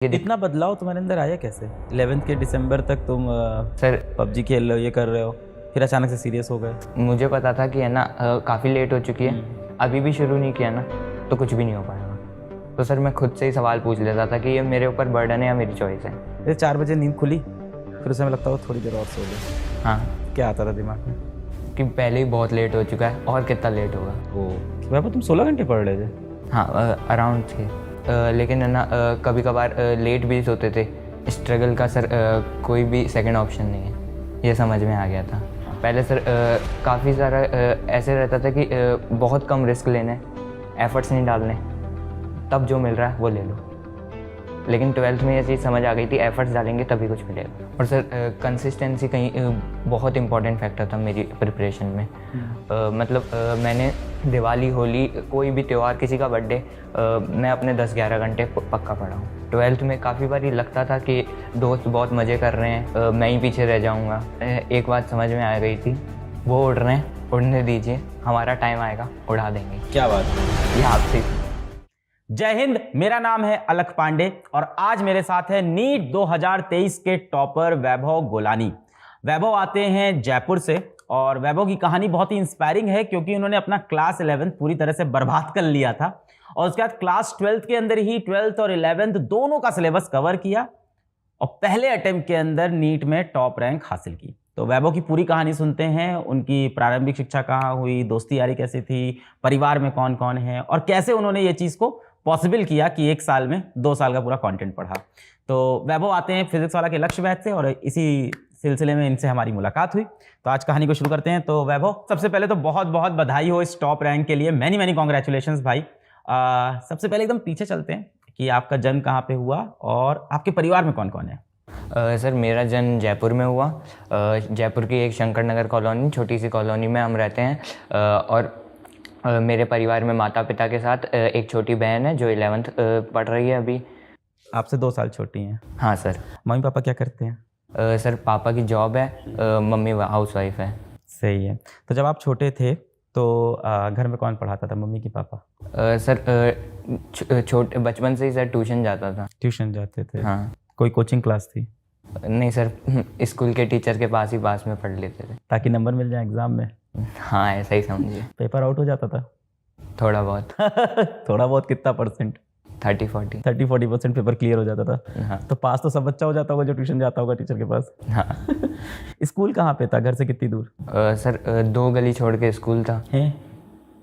इतना बदलाव तुम्हारे अंदर आया कैसे? 11th के दिसंबर तक तुम सर पबजी खेल रहे हो, ये कर रहे हो, फिर अचानक से सीरियस हो गए। मुझे पता था कि है ना काफ़ी लेट हो चुकी है, अभी भी शुरू नहीं किया ना तो कुछ भी नहीं हो पाएगा। तो सर मैं खुद से ही सवाल पूछ लेता था कि ये मेरे ऊपर बर्डन है या मेरी चॉइस है। फिर 4 बजे नींद खुली, फिर उस समय लगता हो थोड़ी देर और सो गए। हाँ, क्या आता था दिमाग में? कि पहले ही बहुत लेट हो चुका है और कितना लेट होगा। ओ बाबा, तुम 16 घंटे पढ़ रहे थे? हाँ, अराउंड थे। लेकिन है ना कभी कभार लेट भी सोते थे। स्ट्रगल का सर कोई भी सेकंड ऑप्शन नहीं है, ये समझ में आ गया था। पहले सर काफ़ी सारा ऐसे रहता था कि बहुत कम रिस्क लेने, एफर्ट्स नहीं डालने, तब जो मिल रहा है वो ले लो। लेकिन 12th में ये चीज़ समझ आ गई थी, एफर्ट्स डालेंगे तभी कुछ मिलेगा। और सर कंसिस्टेंसी कहीं बहुत इंपॉर्टेंट फैक्टर था मेरी प्रिपरेशन में। मतलब मैंने दिवाली, होली, कोई भी त्यौहार, किसी का बर्थडे, मैं अपने 10-11 घंटे पक्का पढ़ा हूँ। 12th में काफ़ी बार लगता था कि दोस्त बहुत मज़े कर रहे हैं, मैं ही पीछे रह जाऊँगा। एक बात समझ में आ गई थी, वो उड़ रहे हैं, उड़ने दीजिए, हमारा टाइम आएगा, उड़ा देंगे। क्या बात है, ये आपसे। जय हिंद। मेरा नाम है अलख पांडे और आज मेरे साथ है नीट 2023 के टॉपर वैभव गोलानी। वैभव आते हैं जयपुर से और वैभव की कहानी बहुत ही इंस्पायरिंग है क्योंकि उन्होंने अपना क्लास 11 पूरी तरह से बर्बाद कर लिया था और उसके बाद क्लास 12 के अंदर ही 12th और 11th दोनों का सिलेबस कवर किया और पहले अटेम्प्ट के अंदर नीट में टॉप रैंक हासिल की। तो वैभव की पूरी कहानी सुनते हैं, उनकी प्रारंभिक शिक्षा कहाँ हुई, दोस्ती यारी कैसी थी, परिवार में कौन कौन है और कैसे उन्होंने ये चीज़ को पॉसिबल किया कि 1 साल में 2 साल का पूरा कंटेंट पढ़ा। तो वैभव आते हैं फिजिक्स वाला के लक्ष्य बैच से और इसी सिलसिले में इनसे हमारी मुलाकात हुई। तो आज कहानी को शुरू करते हैं। तो वैभव, सबसे पहले तो बहुत बहुत बधाई हो इस टॉप रैंक के लिए, मैनी मैनी कॉन्ग्रेचुलेशंस भाई। सबसे पहले एकदम पीछे चलते हैं कि आपका जन्म कहाँ पे हुआ और आपके परिवार में कौन कौन है? सर मेरा जन्म जयपुर में हुआ। जयपुर की एक शंकर नगर कॉलोनी, छोटी सी कॉलोनी में हम रहते हैं। और मेरे परिवार में माता पिता के साथ एक छोटी बहन है जो 11th पढ़ रही है अभी। आपसे 2 साल छोटी हैं? हाँ सर। मम्मी पापा क्या करते हैं? सर पापा की जॉब है, मम्मी हाउसवाइफ है। सही है। तो जब आप छोटे थे तो घर में कौन पढ़ाता था, मम्मी की पापा? सर छोटे बचपन से ही सर ट्यूशन जाता था। ट्यूशन जाते थे? हाँ। कोई कोचिंग क्लास थी? नहीं सर, स्कूल के टीचर के पास में पढ़ लेते थे ताकि नंबर मिल जाए एग्जाम में? हाँ, ऐसा ही समझिए। पेपर आउट हो जाता था? थोड़ा बहुत। थोड़ा बहुत कितना परसेंट? 30-40% पेपर क्लियर हो जाता था? हाँ। तो पास तो सब बच्चा हो जाता होगा जो ट्यूशन जाता होगा टीचर के पास। हाँ। स्कूल कहाँ पे था, घर से कितनी दूर? सर 2 गली छोड़ के स्कूल था। है?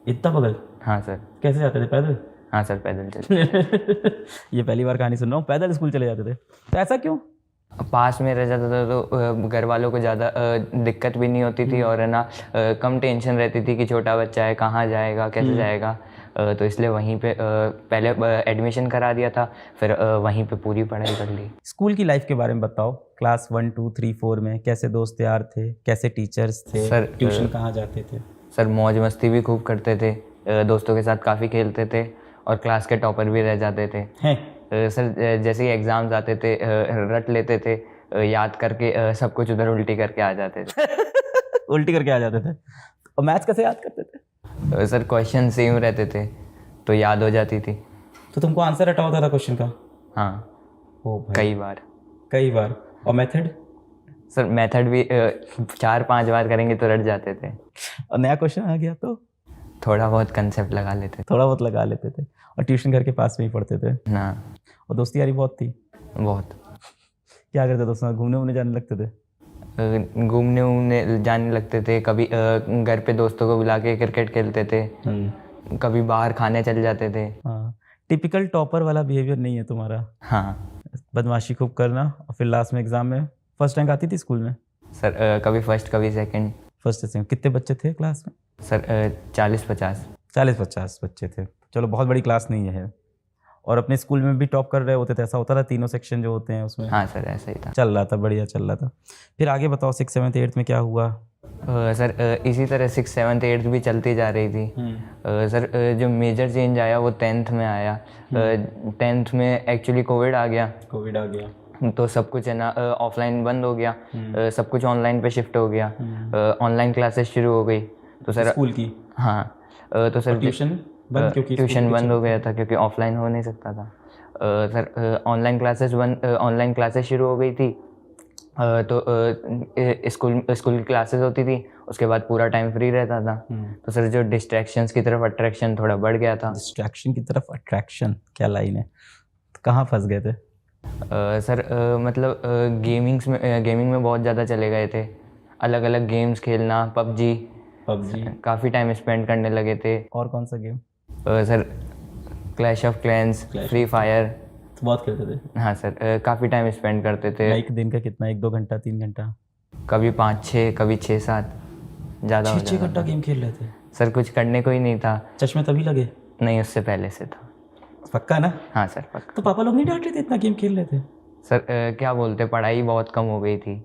इतना बगल? हाँ सर। कैसे जाते थे, पैदल? हाँ सर, पैदल चलते। ये पहली बार कहानी सुन रहा हूँ, पैदल स्कूल चले जाते थे? तो ऐसा क्यों? पास में रह जाता था तो घर वालों को ज़्यादा दिक्कत भी नहीं होती थी और है ना कम टेंशन रहती थी कि छोटा बच्चा है, कहाँ जाएगा, कैसे जाएगा। तो इसलिए वहीं पे पहले एडमिशन करा दिया था, फिर वहीं पे पूरी पढ़ाई कर ली। स्कूल की लाइफ के बारे में बताओ। क्लास 1, 2, 3, 4 में कैसे दोस्त यार थे, कैसे टीचर्स थे सर? ट्यूशन कहाँ जाते थे? सर मौज मस्ती भी खूब करते थे, दोस्तों के साथ काफ़ी खेलते थे और क्लास के टॉपर भी रह जाते थे। हैं? सर जैसे ही एग्ज़ाम्स आते थे रट लेते थे, याद करके सब कुछ उधर उल्टी करके आ जाते थे। उल्टी करके आ जाते थे? और मैथ्स कैसे याद करते थे? सर क्वेश्चन सेम रहते थे तो याद हो जाती थी। तो तुमको आंसर रटा होता था क्वेश्चन का? हाँ। ओ भाई, कई बार। और मेथड? सर मेथड भी 4-5 बार करेंगे तो रट जाते थे। और नया क्वेश्चन आ गया तो थोड़ा बहुत कंसेप्ट लगा लेते थे। और ट्यूशन घर के पास में ही पढ़ते थे? ना। और दोस्ती यारी बहुत थी? बहुत। क्या करते दोस्तों, घूमने जाने लगते थे? घूमने जाने लगते थे, कभी घर पे दोस्तों को बुला के क्रिकेट खेलते थे, कभी बाहर खाने चले जाते थे। हाँ। टिपिकल टॉपर वाला बिहेवियर नहीं है तुम्हारा? हाँ। बदमाशी खूब करना और फिर लास्ट में एग्जाम में फर्स्ट रैंक आती थी स्कूल में? सर कभी फर्स्ट कभी सेकंड। फर्स्ट से सेकंड। कितने बच्चे थे क्लास में? सर 40-50। 40-50 बच्चे थे। चलो, बहुत बड़ी क्लास नहीं है। और अपने स्कूल में भी टॉप कर रहे होते थे, ऐसा होता था? तीनों सेक्शन जो होते हैं उसमें? हाँ सर, ऐसा ही था। चल रहा था, बढ़िया चल रहा था। फिर आगे बताओ, 6th 7th 8th में क्या हुआ? सर इसी तरह 6th 7th 8th भी चलती जा रही थी। सर जो मेजर चेंज आया वो 10th में आया। 10th में एक्चुअली कोविड आ गया तो सब कुछ है ना ऑफलाइन बंद हो गया, सब कुछ ऑनलाइन पे शिफ्ट हो गया। ऑनलाइन क्लासेस शुरू हो गई तो सर स्कूल की? हाँ। तो सर ट्यूशन बंद? क्योंकि ट्यूशन बंद हो गया था क्योंकि ऑफलाइन हो नहीं सकता था। सर ऑनलाइन क्लासेस शुरू हो गई थी। तो स्कूल की क्लासेस होती थी, उसके बाद पूरा टाइम फ्री रहता था। तो सर जो डिस्ट्रैक्शंस की तरफ अट्रैक्शन थोड़ा बढ़ गया था। डिस्ट्रैक्शन की तरफ अट्रैक्शन, क्या लाइन है? तो कहाँ फंस गए थे? सर मतलब गेमिंग में बहुत ज़्यादा चले गए थे। अलग अलग गेम्स खेलना, पबजी काफ़ी टाइम स्पेंड करने लगे थे। और कौन सा game? Sir clash of clans, free fire. तो बहुत खेलते थे? हाँ सर, काफ़ी टाइम स्पेंड करते थे। एक दिन का कितना, 1-2 घंटा, 3 घंटा? कभी 5-6, कभी 6-7, ज़्यादा हो 6 घंटा गेम खेल रहे थे? सर कुछ करने को ही नहीं था। चश्मे तभी लगे? नहीं, उससे पहले से था। पक्का ना? हाँ सर पक्का। तो पापा लोग नहीं डांट रहे थे इतना गेम खेल रहे थे? सर क्या बोलते, पढ़ाई बहुत कम हो गई थी।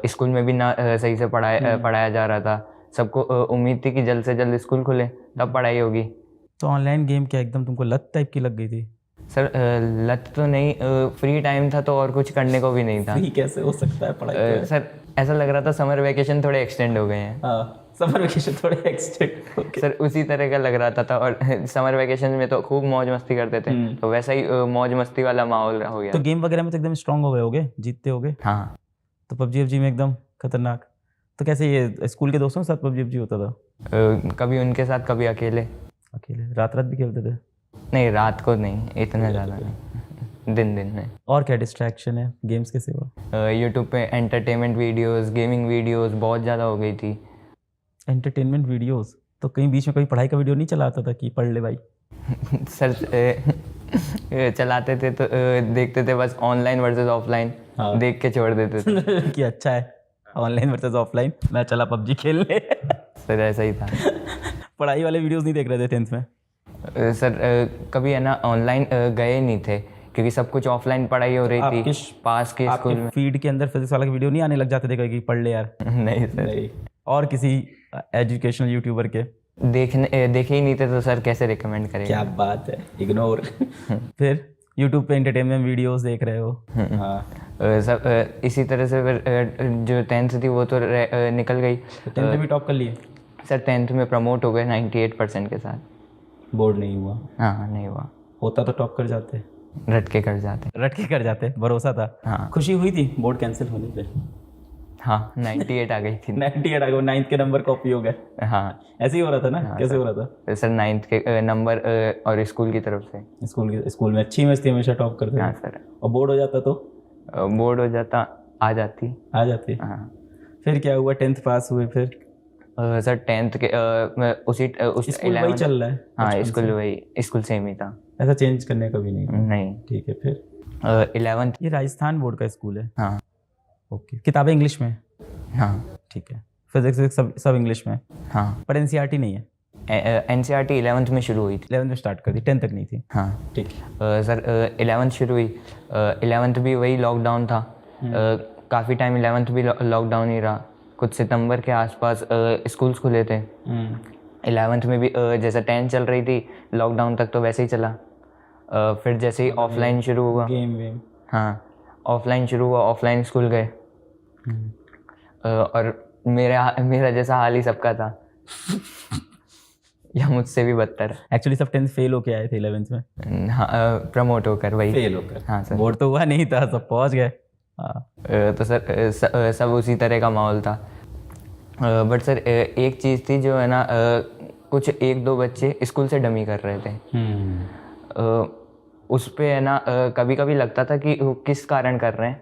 स्कूल में भी ना सही से पढ़ाया जा रहा था। सबको उम्मीद थी कि जल्द से जल्द स्कूल खुले तब पढ़ाई होगी। तो ऑनलाइन गेम क्या एकदम तुमको लत टाइप की लग गई थी? सर लत तो नहीं, फ्री टाइम था तो और कुछ करने को भी नहीं था। फ्री कैसे हो सकता है पढ़ाई? सर ऐसा लग रहा था समर वेकेशन थोड़े एक्सटेंड हो गए हैं। समर वेकेशन थोड़े एक्सटेंड हो गए। सर उसी तरह का लग रहा था और समर वेकेशन में तो खूब मौज मस्ती करते थे, तो वैसा ही मौज मस्ती वाला माहौल हो गया। तो गेम वगैरह में तो एकदम स्ट्रांग हो गए होगे, जीतते होगे? हाँ। तो पबजी में एकदम खतरनाक। तो कैसे ये स्कूल के दोस्तों के साथ पबजी होता था? कभी उनके साथ, कभी अकेले। रात भी खेलते थे? नहीं, रात को नहीं, इतना ज़्यादा नहीं, दिन में। और क्या डिस्ट्रैक्शन है गेम्स के सिवा? यूट्यूब पे एंटरटेनमेंट वीडियोस, गेमिंग वीडियोस बहुत ज़्यादा हो गई थी। Entertainment videos? तो कहीं बीच में कोई पढ़ाई का वीडियो नहीं चलाता था कि पढ़ ले भाई? सर चलाते थे तो देखते थे बस, ऑनलाइन वर्सेस ऑफलाइन। हाँ। देख के छोड़ देते थे कि अच्छा है ऑनलाइन वर्सेस ऑफलाइन, मैं चला पबजी खेलने। सर ऐसा ही था। पढ़ाई वाले वीडियोस नहीं देख रहे थे 10th में? सर कभी है ना ऑनलाइन गए नहीं थे, क्योंकि सब कुछ ऑफलाइन पढ़ाई हो रही थी पास के स्कूल में। फीड के अंदर फिजिक्स वाला वीडियो नहीं आने लग जाते थे कहीं कि पढ़ ले यार? नहीं सर। नहीं। और किसी एजुकेशनल यूट्यूबर के देखे ही नहीं थे तो सर कैसे रिकमेंड करेंगे? क्या बात है, इग्नोर। फिर यूट्यूब पे एंटरटेनमेंट वीडियोस देख रहे हो? हाँ। सब इसी तरह से फिर जो 10th थी वो तो निकल गई। 10th में भी टॉप कर लिए? सर 10th में प्रमोट हो गए 98% के साथ। बोर्ड नहीं हुआ? हाँ नहीं हुआ। होता तो टॉप कर जाते? रट के कर जाते, भरोसा था। हाँ। खुशी हुई थी बोर्ड कैंसिल होने पे? हाँ, 98 आ गई थी। 98 आ गए, 9th के नंबर कॉपी हो गए? हाँ। ऐसे ही हो रहा था ना? हाँ, कैसे हो रहा था? सर 9th के नंबर और स्कूल की तरफ से। स्कूल में अच्छी मस्ती हमेशा टॉप करते थे? हाँ सर। और बोर्ड हो जाता तो? बोर्ड हो जाता, आ जाती। हाँ। फिर क्या हुआ? 10th पास हुए फिर? सर 10th के उस स्कूल वही चल रहा है? हाँ, स्कूल सेम ही था, ऐसा चेंज करने का भी नहीं? ठीक है। फिर 11th। ये राजस्थान बोर्ड का स्कूल है? हाँ। ओके। किताबें इंग्लिश में? हाँ। ठीक है। फिजिक्स सब इंग्लिश में? हाँ। पर एनसीईआरटी नहीं है? एनसीईआरटी 11th में शुरू हुई थी। 11th में स्टार्ट कर दी, 10th तक नहीं थी? हाँ। ठीक। सर 11th शुरू हुई, 11th भी वही लॉकडाउन था। काफ़ी टाइम 11th भी लॉकडाउन ही रहा। कुछ सितंबर के आसपास स्कूल्स खुले थे। 11th में भी जैसे 10th चल रही थी, लॉकडाउन तक तो वैसे ही चला। फिर जैसे ही ऑफलाइन शुरू हुआ, गेम हाँ ऑफलाइन शुरू हुआ, ऑफलाइन स्कूल गए। और मेरा जैसा हाल ही सबका था या मुझसे भी बदतर। एक्चुअली सब 10th फेल होके आए थे 11th में? हाँ, प्रमोट होकर वही फेल होकर। हाँ सर। बोर्ड तो हुआ नहीं था, सब पहुंच गए। तो सर सब उसी तरह का माहौल था। बट सर एक चीज़ थी जो है ना, कुछ 1-2 बच्चे स्कूल से डमी कर रहे थे। उस पे है ना कभी कभी लगता था कि वो किस कारण कर रहे हैं।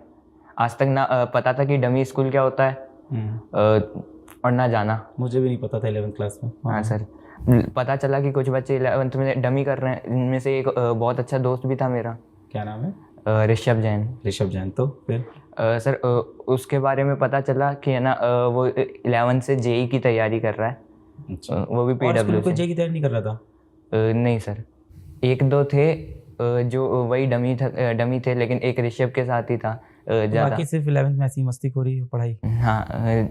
आज तक ना पता था कि डमी स्कूल क्या होता है और ना जाना। मुझे भी नहीं पता था 11th क्लास में। हाँ सर, पता चला कि कुछ बच्चे 11th में डमी कर रहे हैं। इनमें से एक बहुत अच्छा दोस्त भी था मेरा। क्या नाम है? ऋषभ जैन। तो फिर सर उसके बारे में पता चला कि है ना वो 11th से जेई की तैयारी कर रहा है। अच्छा। वो भी पीडब्ल्यू से। जेई की तैयारी नहीं कर रहा था? नहीं सर, 1-2 थे जो वही डमी थे, लेकिन एक ऋषभ के साथ ही था ज़्यादा। बाकी सिर्फ 11th में ऐसी मस्ती खोरी पढ़ाई? हाँ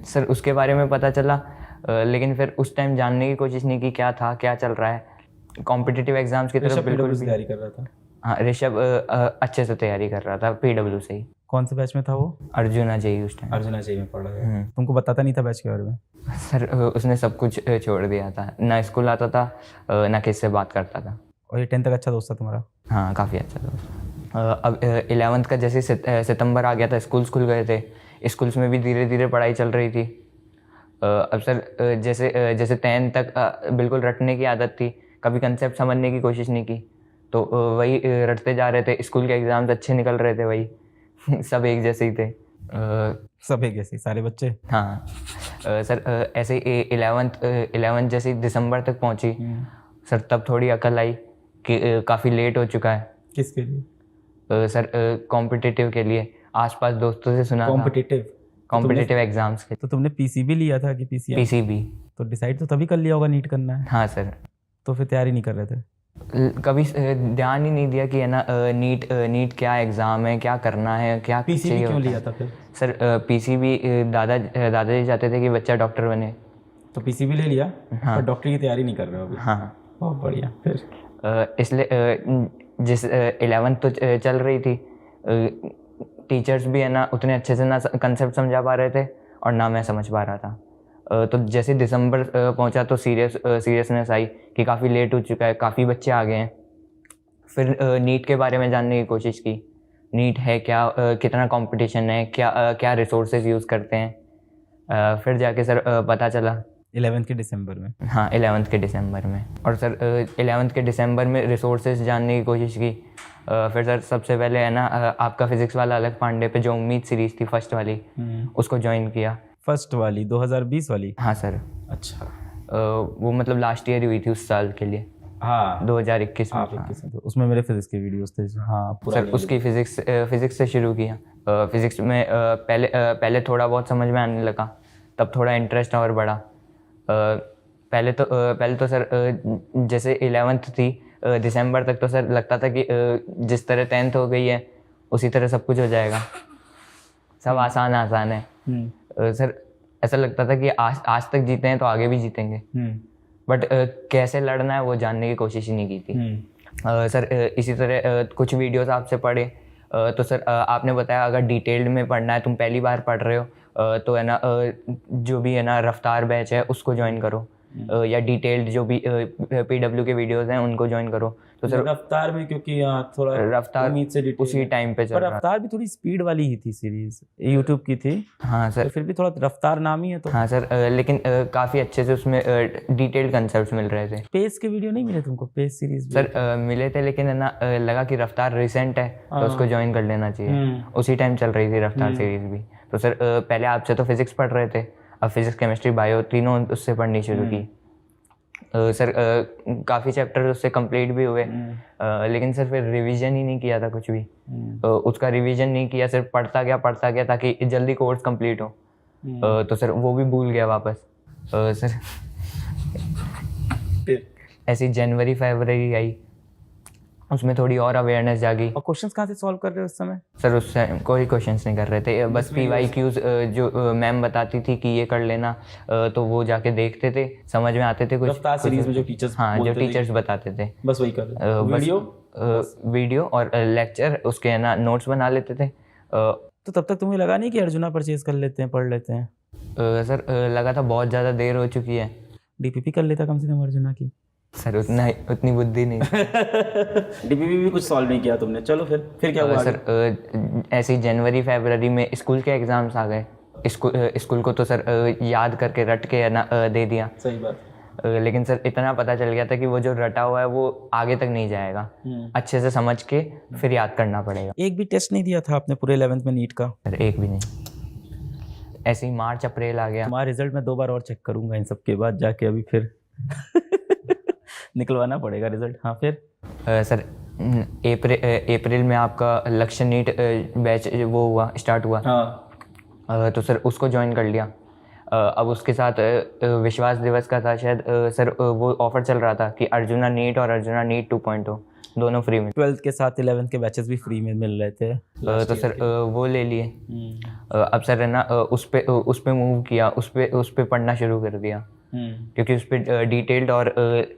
सर, उसके बारे में पता चला, लेकिन फिर उस टाइम जानने की कोशिश नहीं की क्या था, क्या चल रहा है। कॉम्पिटिटिव एग्जाम्स की तरफ बिल्कुल भी तैयारी कर रहा था? हाँ, ऋषभ अच्छे से तैयारी कर रहा था पीडब्ल्यू से ही। कौन से बैच में था वो? अर्जुना जेई उस टाइम। अर्जुना जेई में पढ़ रहा है। तुमको बताता नहीं था बैच के बारे में? सर उसने सब कुछ छोड़ दिया था, ना स्कूल आता था ना किससे बात करता था। और ये 10th तक अच्छा दोस्त था तुम्हारा? हाँ काफ़ी अच्छा था। अब 11th का जैसे सितंबर आ गया था, स्कूल्स खुल गए थे, स्कूल्स में भी धीरे धीरे पढ़ाई चल रही थी। अब सर जैसे 10th तक बिल्कुल रटने की आदत थी, कभी कंसेप्ट समझने की कोशिश नहीं की, तो वही रटते जा रहे थे। स्कूल के एग्ज़ाम्स अच्छे निकल रहे थे, वही सब एक जैसे ही थे। सब एक जैसे सारे बच्चे। हाँ सर ऐसे ही 11th जैसे ही दिसंबर तक पहुंची सर, तब थोड़ी अकल आई कि काफ़ी लेट हो चुका है। किसके लिए? सर कॉम्पिटिटिव के लिए, आसपास दोस्तों से सुना था। कॉम्पिटिटिव एग्जाम्स के। तो तुमने पीसीबी लिया था कि पीसीएम? पीसीबी। तो डिसाइड तो तभी कर लिया होगा नीट करना है। हाँ सर। तो फिर तैयारी नहीं कर रहे थे? कभी ध्यान ही नहीं दिया कि है ना नीट क्या एग्ज़ाम है, क्या करना है, क्या पीसीबी क्यों लिया था फिर? सर पीसीबी दादाजी चाहते थे कि बच्चा डॉक्टर बने, तो पीसीबी ले लिया। हाँ। पर डॉक्टरी की तैयारी नहीं कर रहे हो अभी? हाँ। बहुत बढ़िया। फिर इसलिए जिस 11th तो चल रही थी, टीचर्स भी है ना उतने अच्छे से ना कंसेप्ट समझा पा रहे थे और ना मैं समझ पा रहा था। तो जैसे दिसंबर पहुंचा तो सीरियसनेस आई कि काफ़ी लेट हो चुका है, काफ़ी बच्चे आ गए हैं। फिर नीट के बारे में जानने की कोशिश की, नीट है क्या, कितना कंपटीशन है, क्या रिसोर्सेज यूज़ करते हैं। फिर जाके सर पता चला 11th के दिसंबर में। हाँ 11th के दिसंबर में। और सर 11th के दिसंबर में रिसोर्सेज जानने की कोशिश की। फिर सर सबसे पहले है ना आपका फिज़िक्स वाला अलग पांडे पे जो उम्मीद सीरीज़ थी फर्स्ट वाली, उसको ज्वाइन किया। फर्स्ट वाली 2020 वाली? हाँ सर। अच्छा। वो मतलब लास्ट ईयर हुई थी उस साल के लिए। हाँ 2021 में। हाँ। तो उसमें मेरे फिजिक्स के वीडियोस थे। हाँ सर उसकी फिज़िक्स से शुरू किया। फिज़िक्स में पहले थोड़ा बहुत समझ में आने लगा, तब थोड़ा इंटरेस्ट और बढ़ा। पहले तो सर जैसे 11th थी दिसंबर तक तो सर लगता था कि जिस तरह 10th हो गई है उसी तरह सब कुछ हो जाएगा, सब आसान है। सर ऐसा लगता था कि आज तक जीते हैं तो आगे भी जीतेंगे, बट कैसे लड़ना है वो जानने की कोशिश ही नहीं की थी। सर इसी तरह कुछ वीडियोस आपसे पढ़े, तो सर आपने बताया अगर डिटेल्ड में पढ़ना है, तुम पहली बार पढ़ रहे हो तो है ना जो भी है ना रफ्तार बैच है उसको ज्वाइन करो, या डिटेल्ड जो भी पीडब्ल्यू के वीडियोस हैं उनको ज्वाइन करो। तो सर रफ्तार में क्योंकि थोड़ा रफ्तार उम्मीद से उसी टाइम पे चल पर रहा। रफ्तार भी थोड़ी स्पीड वाली ही थी, सीरीज यूट्यूब की थी। हाँ सर। तो फिर भी थोड़ा रफ्तार नाम ही है तो। हाँ सर लेकिन काफ़ी अच्छे से उसमें डिटेल्ड कंसेप्ट्स मिल रहे थे। पेस के वीडियो नहीं मिले तुमको? पेस सीरीज सर मिले थे, लेकिन है ना लगा कि रफ्तार रिसेंट है तो उसको ज्वाइन कर लेना चाहिए। उसी टाइम चल रही थी रफ्तार सीरीज भी। तो सर पहले आपसे तो फिजिक्स पढ़ रहे थे, अब फिजिक्स केमिस्ट्री बायो तीनों उससे पढ़नी शुरू की। सर काफ़ी चैप्टर उससे कंप्लीट भी हुए, लेकिन सर फिर रिवीजन ही नहीं किया था कुछ भी। उसका रिवीजन नहीं किया, सिर्फ पढ़ता गया ताकि जल्दी कोर्स कंप्लीट हो। तो सर वो भी भूल गया वापस। सर ऐसी जनवरी फरवरी आई, उसमें थोड़ी और अवेयरनेस जागी। और क्वेश्चंस कहाँ से सॉल्व कर रहे हो उस समय? सर उस टाइम कोई क्वेश्चंस नहीं कर रहे थे, बस PYQs जो मैम बताती थी कि ये कर लेना, तो वो जाके देखते थे, समझ में आते थे कुछ। रफ्तार सीरीज में जो टीचर्स, हाँ जो टीचर्स बताते थे बस वही कर रहे थे। वीडियो और लेक्चर उसके है ना नोट्स बना लेते थे। तो तब तक तुम्हें लगा नहीं कि अर्जुना परचेज कर लेते हैं, पढ़ लेते हैं? सर लगा था बहुत ज़्यादा देर हो चुकी है। DPP कर लेता कम से कम अर्जुना की। सर उतनी बुद्धि नहीं। DPP भी कुछ सॉल्व नहीं किया तुमने। चलो फिर क्या हुआ? सर ऐसे ही जनवरी फरवरी में स्कूल के एग्ज़ाम्स आ गए। स्कूल को तो सर याद करके रट के ना दे दिया। सही बात। लेकिन सर इतना पता चल गया था कि वो जो रटा हुआ है वो आगे तक नहीं जाएगा, अच्छे से समझ के फिर याद करना पड़ेगा। एक भी टेस्ट नहीं दिया था आपने पूरे 11th में नीट का? सर एक भी नहीं। ऐसे ही मार्च अप्रैल आ गया। तुम्हारा रिजल्ट मैं 2 बार और चेक करूंगा इन सब के बाद जाके, अभी फिर निकलवाना पड़ेगा रिजल्ट। हाँ फिर सर अप्रैल में आपका लक्ष्य नीट बैच वो हुआ, स्टार्ट हुआ। हाँ। तो सर उसको ज्वाइन कर लिया। अब उसके साथ विश्वास दिवस का था शायद, सर वो ऑफर चल रहा था कि अर्जुना नीट और अर्जुना नीट 2.0 दोनों फ्री में। 12th के साथ 11th के बैचेस भी फ्री में मिल रहे थे। तो सर वो ले लिए। अब सर है ना उस पे मूव किया, उस पे पढ़ना शुरू कर दिया, क्योंकि उस पे डिटेल्ड और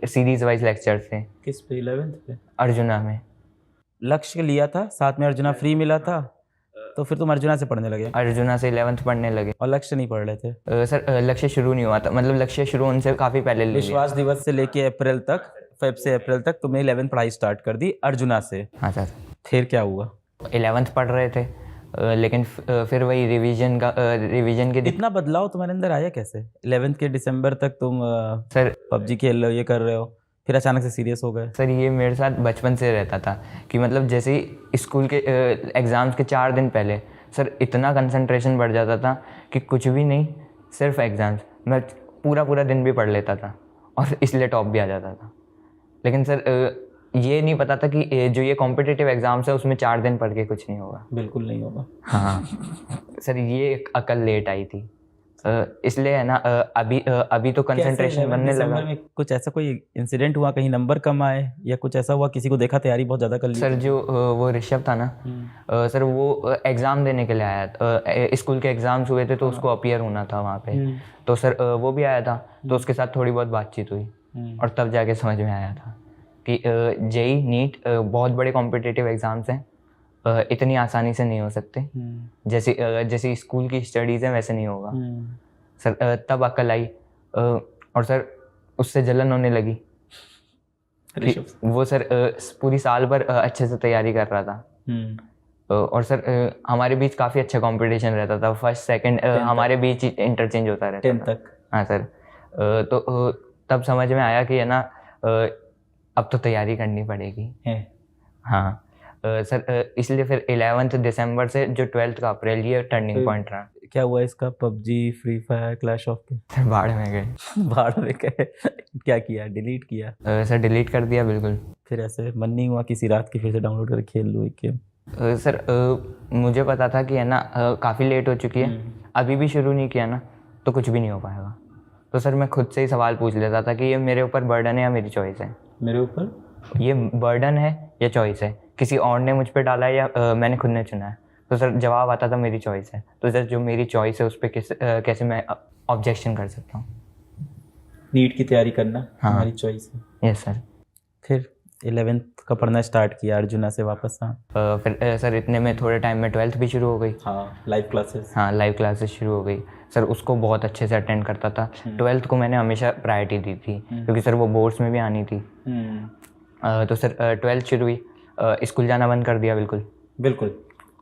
सीरीज वाइज लेक्चर्स थे। किस पे? 11th पे? अर्जुना में। लक्ष्य लिया था, साथ में अर्जुना फ्री मिला था, तो फिर तुम अर्जुना से पढ़ने लगे? अर्जुना से 11th पढ़ने लगे। और लक्ष्य नहीं पढ़ रहे थे? सर लक्ष्य शुरू नहीं हुआ था, मतलब लक्ष्य शुरू उनसे काफ़ी पहले ले लिया। विश्वास दिवस से लेके अप्रैल तक फेब से अप्रैल तक तुमने 11th पढ़ाई स्टार्ट कर दी अर्जुना से। हाँ सर। फिर क्या हुआ? 11th पढ़ रहे थे लेकिन फिर वही रिवीजन के इतना बदलाव तुम्हारे अंदर आया कैसे? 11th के दिसंबर तक तुम सर पबजी खेल रहे हो, ये कर रहे हो, फिर अचानक से सीरियस हो गए? सर ये मेरे साथ बचपन से रहता था कि मतलब जैसे ही स्कूल के एग्ज़ाम्स के 4 दिन पहले सर इतना कंसंट्रेशन बढ़ जाता था कि कुछ भी नहीं, सिर्फ एग्ज़ाम्स। मैं पूरा दिन भी पढ़ लेता था और इसलिए टॉप भी आ जाता था। लेकिन सर ये नहीं पता था कि जो ये कॉम्पिटिटिव एग्ज़ाम्स है उसमें 4 दिन पढ़ के कुछ नहीं होगा। बिल्कुल नहीं होगा। हाँ सर ये एक अकल लेट आई थी, इसलिए है ना अभी तो कंसंट्रेशन बनने लगा। में कुछ ऐसा कोई इंसिडेंट हुआ, कहीं नंबर कम आए या कुछ ऐसा हुआ, किसी को देखा तैयारी बहुत ज़्यादा कर ली? सर जो वो ऋषभ था ना, सर वो एग्ज़ाम देने के लिए आया था, स्कूल के एग्ज़ाम्स हुए थे तो उसको अपीयर होना था वहाँ पे, तो सर वो भी आया था, तो उसके साथ थोड़ी बहुत बातचीत हुई और तब जाके समझ में आया था कि जेई नीट बहुत बड़े कॉम्पिटिटिव एग्ज़ाम्स हैं, इतनी आसानी से नहीं हो सकते। जैसे स्कूल की स्टडीज़ हैं वैसे नहीं होगा सर। तब अकल आई और सर उससे जलन होने लगी कि वो सर पूरी साल भर अच्छे से तैयारी कर रहा था। और सर हमारे बीच काफ़ी अच्छा कंपटीशन रहता था, फर्स्ट सेकंड हमारे बीच इंटरचेंज होता रहता 10 था तक। हाँ सर। तो तब समझ में आया कि है ना अब तो तैयारी करनी पड़ेगी है। हाँ सर इसलिए फिर 11th दिसंबर से जो 12th का अप्रैल ये टर्निंग पॉइंट रहा। क्या हुआ इसका? PUBG, free fire, clash of sir बाढ़ में गए। बाढ़ में गए? क्या किया? डिलीट किया? सर डिलीट कर दिया बिल्कुल। फिर ऐसे मन नहीं हुआ किसी रात की फिर से डाउनलोड करके खेल लूँ एक गेम? सर मुझे पता था कि है ना काफ़ी लेट हो चुकी है, अभी भी शुरू नहीं किया ना तो कुछ भी नहीं हो पाएगा। तो सर मैं खुद से ही सवाल पूछ लेता था कि ये मेरे ऊपर बर्डन है या मेरी चॉइस है? मेरे ऊपर ये बर्डन है या चॉइस है? किसी और ने मुझ पे डाला है या मैंने खुद ने चुना है? तो सर जवाब आता था मेरी चॉइस है। तो सर जो मेरी चॉइस है उस पर कैसे मैं ऑब्जेक्शन कर सकता हूँ? नीट की तैयारी करना हाँ। हमारी चॉइस है। Yes sir. फिर 11th का पढ़ना स्टार्ट किया अर्जुना से वापस? हाँ। फिर सर इतने में थोड़े टाइम में 12th भी शुरू हो गई। हाँ, लाइव क्लासेस। हाँ लाइव क्लासेस शुरू हो गई सर, उसको बहुत अच्छे से अटेंड करता था। 12th को मैंने हमेशा प्रायोरिटी दी थी क्योंकि सर वो बोर्ड्स में भी आनी थी। तो सर 12th शुरू हुई, स्कूल जाना बंद कर दिया बिल्कुल। बिल्कुल?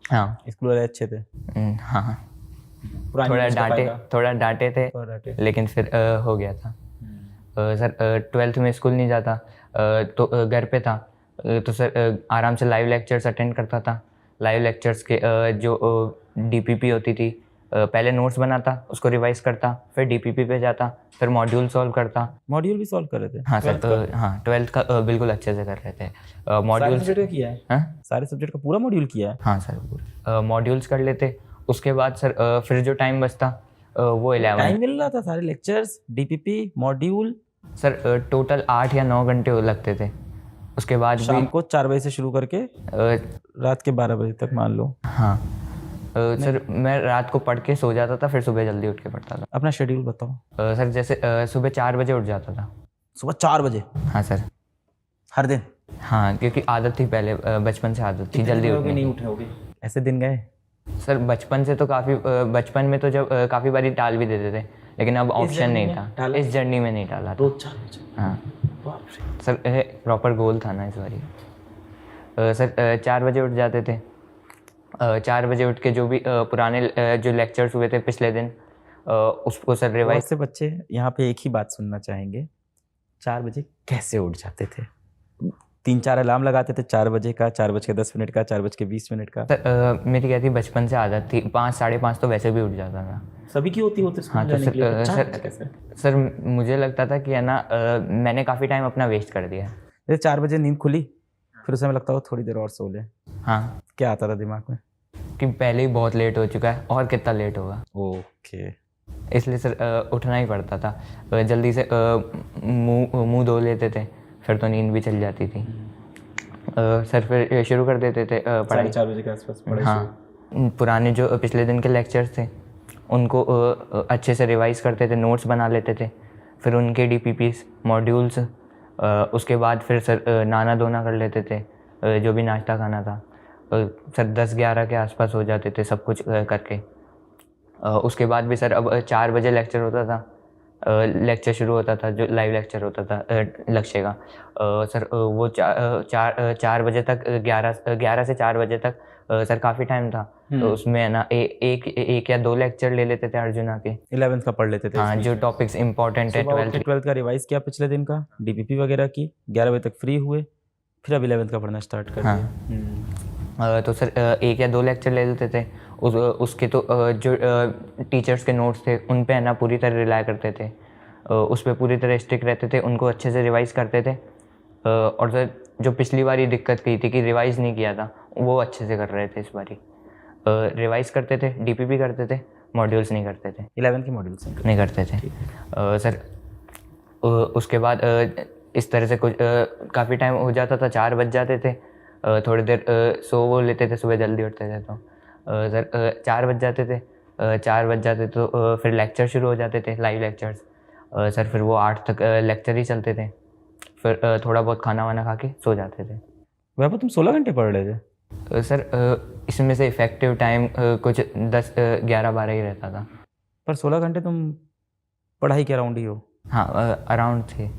हाँ स्कूल वाले अच्छे थे? हाँ थोड़ा डांटे थे लेकिन फिर हो गया था। सर 12th में स्कूल नहीं जाता तो घर पे था, तो सर आराम से लाइव लेक्चर्स अटेंड करता था। लाइव लेक्चर्स के जो डीपीपी होती थी, पहले नोट्स बनाता, उसको रिवाइज करता, फिर डीपीपी पे जाता, फिर मॉड्यूल सॉल्व करता। मॉड्यूल भी सॉल्व कर रहे थे? हाँ सर। हाँ 12th का बिल्कुल अच्छे से कर रहे थे। मॉड्यूल्स सारे सब्जेक्ट किया है? हाँ सारे सब्जेक्ट का पूरा मॉड्यूल किया है? हाँ सर मॉड्यूल्स कर लेते। उसके बाद सर फिर जो टाइम बचता वो 11 टाइम मिल रहा था? सारे lectures, DPP, module? Sir total 8 या 9 घंटे लगते थे। उसके बाद शाम को 4 बजे से शुरू करके रात के 12 बजे तक मान लो? हाँ सर मैं रात को पढ़ के सो जाता था, फिर सुबह जल्दी उठ के पढ़ता था। अपना शेड्यूल बताओ। सर जैसे सुबह 4 बजे उठ जाता था। सुबह 4 बजे? हाँ सर। हर दिन? हाँ क्योंकि आदत थी, पहले बचपन से आदत थी जल्दी उठने। नहीं उठे होगे? ऐसे दिन गए? सर बचपन से तो काफ़ी, बचपन में तो जब काफ़ी बारी टाल भी देते थे, लेकिन अब ऑप्शन नहीं था। इस जर्नी में नहीं टाला था। रोज 4 बजे? हाँ सर प्रॉपर गोल था ना इस बारी। सर 4 बजे उठ जाते थे। 4 बजे उठ के जो भी पुराने जो लेक्चर्स हुए थे पिछले दिन उसको सर रिवाइज। से बच्चे यहाँ पे एक ही बात सुनना चाहेंगे, 4 बजे कैसे उठ जाते थे? 3-4 अलार्म लगाते थे 4 बजे का, 4:10 का, 4:20 का? सर मेरी क्या थी, बचपन से आदत थी, 5 साढ़े 5 तो वैसे भी उठ जाता था। सभी की होती हाँ तो सर मुझे लगता था कि है ना मैंने काफ़ी टाइम अपना वेस्ट कर दिया। जैसे 4 बजे नींद खुली, फिर उस समय लगता हो थोड़ी देर और सो ले। हाँ क्या आता था दिमाग में? कि पहले ही बहुत लेट हो चुका है और कितना लेट होगा। ओके। इसलिए सर उठना ही पड़ता था। जल्दी से मुंह धो लेते थे, फिर तो नींद भी चल जाती थी। सर फिर शुरू कर देते थे पढ़ाई 4 बजे के आसपास पढ़ाई। हाँ पुराने जो पिछले दिन के लेक्चर्स थे उनको अच्छे से रिवाइज करते थे, नोट्स बना लेते थे, फिर उनके डीपीपीस, मॉड्यूल्स। उसके बाद फिर सर नहाना धोना कर लेते थे, जो भी नाश्ता खाना था। सर 10-11 के आसपास हो जाते थे सब कुछ करके। उसके बाद भी सर अब 4 बजे लेक्चर होता था, लेक्चर शुरू होता था, जो लाइव लेक्चर होता था लक्ष्य का, सर वो 4 बजे तक, 11 से 4 बजे तक सर काफ़ी टाइम था। तो उसमें है ना एक या 2 लेक्चर ले लेते थे अर्जुना के। 11th का पढ़ लेते थे? हाँ, जो टॉपिक्स इंपॉर्टेंट है। 12th का रिवाइज किया पिछले दिन का, डीपीपी वगैरह की, 11 बजे तक फ्री हुए, फिर अब 11th का पढ़ना स्टार्ट कर दिया। तो सर 1 या 2 लेक्चर ले लेते थे। उसके तो जो टीचर्स के नोट्स थे उन पे है ना पूरी तरह रिलाय करते थे, उस पर पूरी तरह स्टिक रहते थे, उनको अच्छे से रिवाइज़ करते थे। और सर जो पिछली बारी दिक्कत की थी कि रिवाइज़ नहीं किया था, वो अच्छे से कर रहे थे इस बारी। रिवाइज़ करते थे, डीपीपी करते थे, मॉड्यूल्स नहीं करते थे। 11th के मॉड्यूल्स नहीं करते थे। सर उसके बाद इस तरह से कुछ काफ़ी टाइम हो जाता था, 4 बज जाते थे। थोड़ी देर सो वो लेते थे, सुबह जल्दी उठते थे। तो सर 4 बज जाते थे। 4 बज जाते तो फिर लेक्चर शुरू हो जाते थे, लाइव लेक्चर्स। सर फिर वो 8 तक लेक्चर ही चलते थे। फिर थोड़ा बहुत खाना वाना खा के सो जाते थे। वैभव तुम 16 घंटे पढ़ रहे थे? सर इसमें से इफ़ेक्टिव टाइम कुछ 10, 11, 12 ही रहता था। पर 16 घंटे तुम पढ़ाई के अराउंड ही हो? हाँ, अराउंड थे।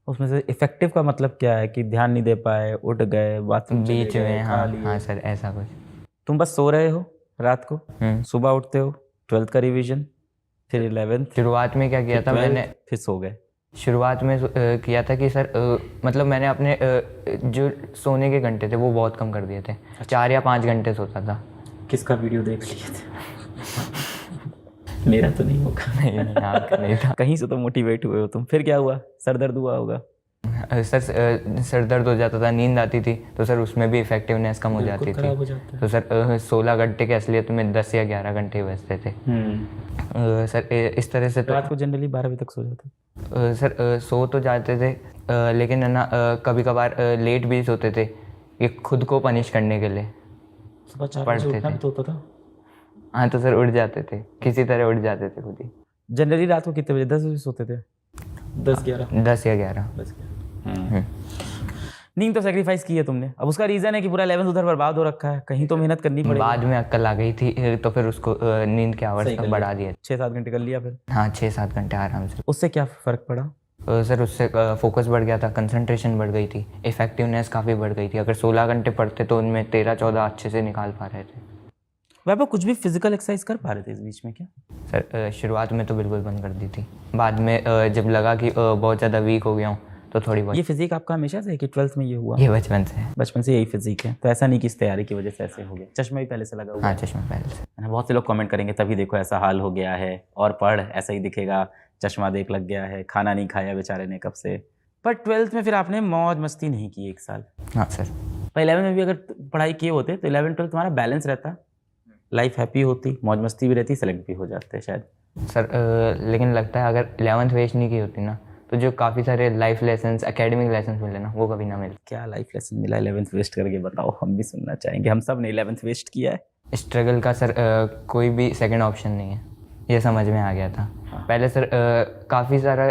उसमें से इफेक्टिव का मतलब क्या है कि ध्यान नहीं दे पाए, उठ गए, बाथरूम बीच में? हाँ सर, ऐसा कुछ। तुम बस सो रहे हो रात को, सुबह उठते हो, 12th का रिवीजन, फिर 11th। शुरुआत में क्या किया था मैंने, फिर सो गए? शुरुआत में किया था कि सर मतलब मैंने अपने जो सोने के घंटे थे वो बहुत कम कर दिए थे। 4 या 5 घंटे सोता था। किसका वीडियो देख लिए थे? मेरा तो नहीं होगा। नहीं था। कहीं से तो मोटिवेट हुए हो तुम। फिर क्या हुआ? सर दर्द हुआ होगा? सर सर दर्द हो जाता था, नींद आती थी, तो सर उसमें भी इफेक्टिवनेस कम हो जाती थी। तो सर 16 घंटे के असलियत में 10 या 11 घंटे बचते थे। सर इस तरह से रात को जनरली 12 बजे तक सो जाते? सर सो तो जाते थे, लेकिन है ना कभी कभार लेट भी सोते थे, ये खुद को पनिश करने के लिए। सुबह 4 बजे उठना भी तो होता था? हाँ, तो सर उठ जाते थे, किसी तरह उठ जाते थे खुद ही। जनरली रात को कितने बजे? 10 बजे सोते थे? 10 या 11? नींद तो सेक्रीफाइस की है तुमने। अब उसका रीज़न है कि पूरा 11th उधर बर्बाद हो रखा है, कहीं तो मेहनत करनी पड़ेगी। बाद में अक्ल आ गई थी, तो फिर उसको नींद के आवर्स तक बढ़ा दिया। 6-7 घंटे कर लिया फिर? हाँ, 6-7 घंटे आराम से। उससे क्या फ़र्क पड़ा? सर उससे फोकस बढ़ गया था, कंसंट्रेशन बढ़ गई थी, इफेक्टिवनेस काफ़ी बढ़ गई थी। अगर 16 घंटे पढ़ते तो उनमें 13-14 अच्छे से निकाल पा रहे थे। वैभव कुछ भी फिजिकल एक्सरसाइज कर पा रहे थे इस बीच में क्या? सर शुरुआत में तो बिल्कुल बंद कर दी थी, बाद में जब लगा कि बहुत ज़्यादा वीक हो गया हूँ तो थोड़ी बहुत। ये फिजिक आपका हमेशा से है कि 12th में ये हुआ? ये बचपन से है। बचपन से यही फिजिक है, तो ऐसा नहीं कि इस तैयारी की वजह से ऐसे हो गया। चश्मा भी पहले से लगा हुआ? हाँ, चश्मा पहले से। है ना। बहुत से लोग कमेंट करेंगे तभी देखो ऐसा हाल हो गया है, और पढ़ ऐसा ही दिखेगा, चश्मा देख लग गया है, खाना नहीं खाया बेचारे ने कब से। पर 12th में फिर आपने मौज मस्ती नहीं की 1 साल? हाँ सर। पर 11th में भी अगर पढ़ाई किए होते तो 11-12 तुम्हारा बैलेंस रहता, लाइफ हैप्पी होती, मौज मस्ती भी रहती, सेलेक्ट भी हो जाते शायद। सर लेकिन लगता है अगर 11th वेस्ट नहीं की होती ना तो जो काफ़ी सारे लाइफ लेसन्स, एकेडमिक लेसन्स मिले ना, वो कभी ना मिले। क्या लाइफ लेसन मिला 11th वेस्ट करके? बताओ, हम भी सुनना चाहेंगे। हम सब ने 11th वेस्ट किया है। स्ट्रगल का सर कोई भी सेकंड ऑप्शन नहीं है, ये समझ में आ गया था। पहले सर काफ़ी सारा